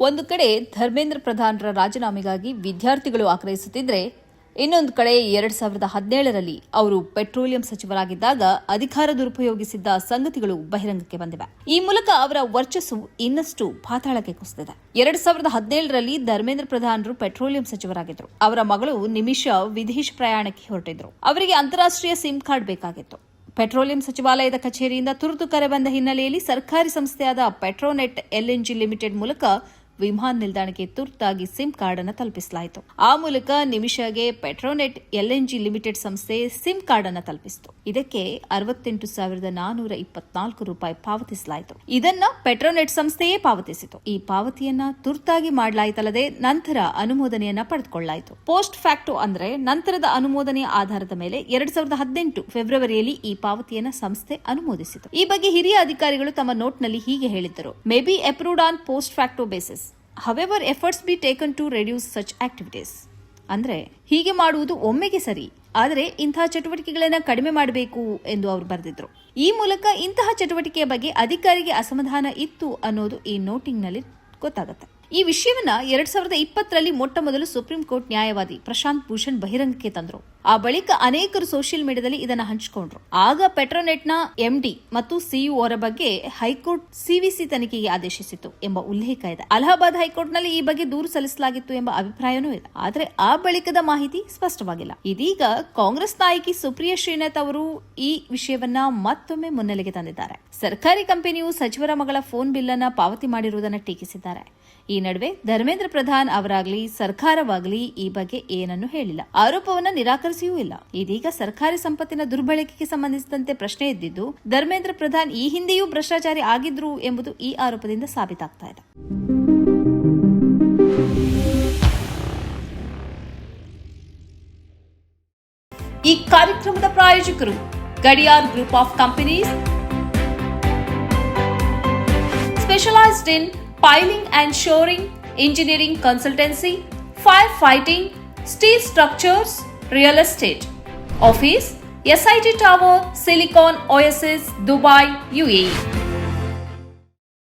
ಒಂದು ಕಡೆ ಧರ್ಮೇಂದ್ರ ಪ್ರಧಾನ್ರ ರಾಜೀನಾಮೆಗಾಗಿ ವಿದ್ಯಾರ್ಥಿಗಳು ಆಗ್ರಹಿಸುತ್ತಿದ್ರೆ, ಇನ್ನೊಂದು ಕಡೆ 2017ರಲ್ಲಿ ಅವರು ಪೆಟ್ರೋಲಿಯಂ ಸಚಿವರಾಗಿದ್ದಾಗ ಅಧಿಕಾರ ದುರುಪಯೋಗಿಸಿದ್ದ ಸಂಗತಿಗಳು ಬಹಿರಂಗಕ್ಕೆ ಬಂದಿವೆ. ಈ ಮೂಲಕ ಅವರ ವರ್ಚಸ್ಸು ಇನ್ನಷ್ಟು ಪಾತಾಳಕ್ಕೆ ಕುಸಿದಿದೆ. 2017ರಲ್ಲಿ ಧರ್ಮೇಂದ್ರ ಪ್ರಧಾನ್ರು ಪೆಟ್ರೋಲಿಯಂ ಸಚಿವರಾಗಿದ್ದರು. ಅವರ ಮಗಳು ನಿಮಿಷಾ ವಿದೇಶ ಪ್ರಯಾಣಕ್ಕೆ ಹೊರಟಿದ್ರು. ಅವರಿಗೆ ಅಂತಾರಾಷ್ಟ್ರೀಯ ಸಿಮ್ ಕಾರ್ಡ್ ಬೇಕಾಗಿತ್ತು. ಪೆಟ್ರೋಲಿಯಂ ಸಚಿವಾಲಯದ ಕಚೇರಿಯಿಂದ ತುರ್ತು ಕರೆ ಬಂದ ಹಿನ್ನೆಲೆಯಲ್ಲಿ ಸರ್ಕಾರಿ ಸಂಸ್ಥೆಯಾದ ಪೆಟ್ರೋನೆಟ್ ಎಲ್ಎನ್ಜಿ ಲಿಮಿಟೆಡ್ ಮೂಲಕ ವಿಮಾನ ನಿಲ್ದಾಣಕ್ಕೆ ತುರ್ತಾಗಿ ಸಿಮ್ ಕಾರ್ಡ್ ಅನ್ನು ತಲುಪಿಸಲಾಯಿತು. ಆ ಮೂಲಕ ನಿಮಿಷಾಗೆ ಪೆಟ್ರೋನೆಟ್ ಎಲ್ಎನ್ಜಿ ಲಿಮಿಟೆಡ್ ಸಂಸ್ಥೆ ಸಿಮ್ ಕಾರ್ಡ್ ಅನ್ನು ತಲುಪಿಸಿತು. ಇದಕ್ಕೆ 68,424 ರೂಪಾಯಿ ಪಾವತಿಸಲಾಯಿತು. ಇದನ್ನ ಪೆಟ್ರೋನೆಟ್ ಸಂಸ್ಥೆಯೇ ಪಾವತಿಸಿತು. ಈ ಪಾವತಿಯನ್ನ ತುರ್ತಾಗಿ ಮಾಡಲಾಯಿತಲ್ಲದೆ ನಂತರ ಅನುಮೋದನೆಯನ್ನ ಪಡೆದುಕೊಳ್ಳಲಾಯಿತು. ಪೋಸ್ಟ್ ಫ್ಯಾಕ್ಟೋ ಅಂದ್ರೆ ನಂತರದ ಅನುಮೋದನೆಯ ಆಧಾರದ ಮೇಲೆ 2018 ಫೆಬ್ರವರಿಯಲ್ಲಿ ಈ ಪಾವತಿಯನ್ನ ಸಂಸ್ಥೆ ಅನುಮೋದಿಸಿತು. ಈ ಬಗ್ಗೆ ಹಿರಿಯ ಅಧಿಕಾರಿಗಳು ತಮ್ಮ ನೋಟ್ನಲ್ಲಿ ಹೀಗೆ ಹೇಳಿದ್ದರು: may be approved on post facto basis. However, efforts be taken to reduce such activities. ಅಂದ್ರೆ ಹೀಗೆ ಮಾಡುವುದು ಒಮ್ಮೆಗೆ ಸರಿ, ಆದರೆ ಇಂತಹ ಚಟುವಟಿಕೆಗಳನ್ನು ಕಡಿಮೆ ಮಾಡಬೇಕು ಎಂದು ಅವರು ಬರೆದಿದ್ರು. ಈ ಮೂಲಕ ಇಂತಹ ಚಟುವಟಿಕೆಯ ಬಗ್ಗೆ ಅಧಿಕಾರಿಗೆ ಅಸಮಾಧಾನ ಇತ್ತು ಅನ್ನೋದು ಈ ನೋಟಿಂಗ್ನಲ್ಲಿ ಗೊತ್ತಾಗುತ್ತೆ. ಈ ವಿಷಯವನ್ನ 2020ರಲ್ಲಿ ಮೊಟ್ಟ ಮೊದಲು ಸುಪ್ರೀಂ ಕೋರ್ಟ್ ನ್ಯಾಯವಾದಿ ಪ್ರಶಾಂತ್ ಭೂಷಣ್ ಬಹಿರಂಗಕ್ಕೆ ತಂದ್ರು. ಆ ಬಳಿಕ ಅನೇಕರು ಸೋಷಿಯಲ್ ಮೀಡಿಯಾದಲ್ಲಿ ಇದನ್ನ ಹಂಚಿಕೊಂಡ್ರು. ಆಗ ಪೆಟ್ರೋನೆಟ್ನ ಎಂಡಿ ಮತ್ತು ಸಿಇಒ ಅವರ ಬಗ್ಗೆ ಹೈಕೋರ್ಟ್ ಸಿವಿಸಿ ತನಿಖೆಗೆ ಆದೇಶಿಸಿತು ಎಂಬ ಉಲ್ಲೇಖ ಇದೆ. ಅಲಹಾಬಾದ್ ಹೈಕೋರ್ಟ್ನಲ್ಲಿ ಈ ಬಗ್ಗೆ ದೂರು ಸಲ್ಲಿಸಲಾಗಿತ್ತು ಎಂಬ ಅಭಿಪ್ರಾಯವೂ ಇದೆ. ಆದರೆ ಆ ಬಳಿಕದ ಮಾಹಿತಿ ಸ್ಪಷ್ಟವಾಗಿಲ್ಲ. ಇದೀಗ ಕಾಂಗ್ರೆಸ್ ನಾಯಕಿ ಸುಪ್ರಿಯಾ ಶ್ರೀನಾಥ್ ಅವರು ಈ ವಿಷಯವನ್ನ ಮತ್ತೊಮ್ಮೆ ಮುನ್ನೆಲೆಗೆ ತಂದಿದ್ದಾರೆ. ಸರ್ಕಾರಿ ಕಂಪನಿಯು ಸಚಿವರ ಮಗಳ ಫೋನ್ ಬಿಲ್ ಅನ್ನ ಪಾವತಿ ಮಾಡಿರುವುದನ್ನು ಟೀಕಿಸಿದ್ದಾರೆ. ಈ ನಡುವೆ ಧರ್ಮೇಂದ್ರ ಪ್ರಧಾನ್ ಅವರಾಗ್ಲಿ ಸರ್ಕಾರವಾಗಲಿ ಈ ಬಗ್ಗೆ ಏನನ್ನೂ ಹೇಳಿಲ್ಲ. ಆರೋಪವನ್ನ ನಿರಾಕರಿಸಿಯೂ ಇಲ್ಲ. ಇದೀಗ ಸರ್ಕಾರಿ ಸಂಪತ್ತಿನ ದುರ್ಬಳಕೆಗೆ ಸಂಬಂಧಿಸಿದಂತೆ ಪ್ರಶ್ನೆ ಎದ್ದಿದ್ದು, ಧರ್ಮೇಂದ್ರ ಪ್ರಧಾನ್ ಈ ಹಿಂದೆಯೂ ಭ್ರಷ್ಟಾಚಾರಿ ಆಗಿದ್ರು ಎಂಬುದು ಈ ಆರೋಪದಿಂದ ಸಾಬೀತಾಗ್ತಾ ಇದೆ. ಈ ಕಾರ್ಯಕ್ರಮದ ಪ್ರಾಯೋಜಕರು Gadiyar group of companies, specialised in piling and shoring, engineering consultancy, firefighting, steel structures, real estate. Office, SIT Tower, Silicon Oasis, Dubai, UAE.